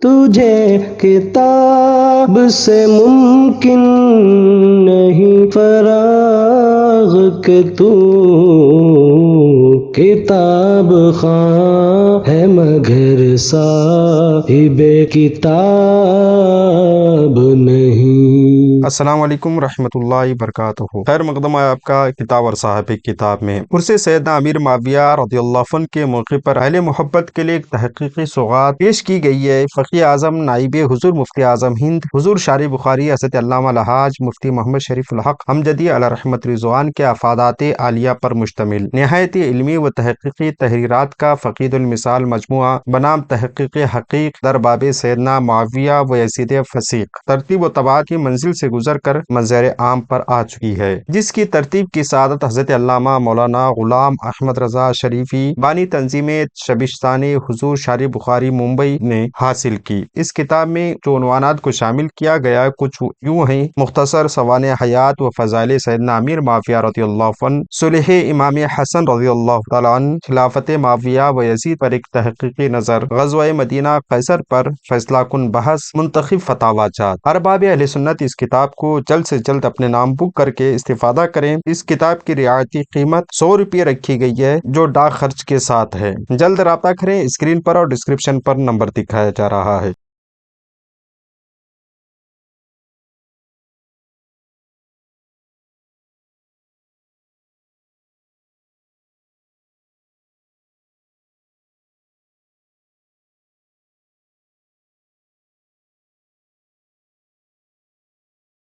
تجھے کتاب سے ممکن نہیں فراغ کہ تو کتاب خواں ہے مگر صاحب کتاب نہیں۔ السلام علیکم ورحمۃ اللہ وبرکاتہ۔ خیر مقدم ہے آپ کا کتاب اور صاحب کتاب میں۔ عرس سیدنا امیر معاویہ رضی اللہ عنہ کے موقع پر اہل محبت کے لیے ایک تحقیقی سوغات پیش کی گئی ہے۔ فقی اعظم نائب حضور مفتی اعظم ہند حضور شارع بخاری حضرت علامہ الحاج مفتی محمد شریف الحق امجدی علیہ رحمت رضوان کے افادات عالیہ پر مشتمل نہایت علمی و تحقیقی تحریرات کا فقید المثال مجموعہ بنام تحقیق حقیق در باب سیدنا معاویہ و یزید فسیق ترتیب و تبعات کی منزل سے گزر کر منظر عام پر آ چکی ہے، جس کی ترتیب کی سعادت حضرت علامہ مولانا غلام احمد رضا شریفی بانی تنظیم شبستان حضور شارع بخاری ممبئی نے حاصل کی۔ اس کتاب میں جو عنوانات کو شامل کیا گیا کچھ یوں ہیں: مختصر سوانح حیات و فضائل سیدنا امیر معاویہ رضی اللہ عنہ، صلح امام حسن رضی اللہ تعالیٰ عنہ، خلافت معاویہ و یزید پر ایک تحقیقی نظر، غزوہ مدینہ قیصر پر فیصلہ کن بحث، منتخب فتاوی جات۔ ارباب اہل سنت اس کتاب کو جلد سے جلد اپنے نام بک کر کے استفادہ کریں۔ اس کتاب کی رعایتی قیمت 100 روپے رکھی گئی ہے جو ڈاک خرچ کے ساتھ ہے۔ جلد رابطہ کریں، اسکرین پر اور ڈسکرپشن پر نمبر دکھایا جا رہا ہے۔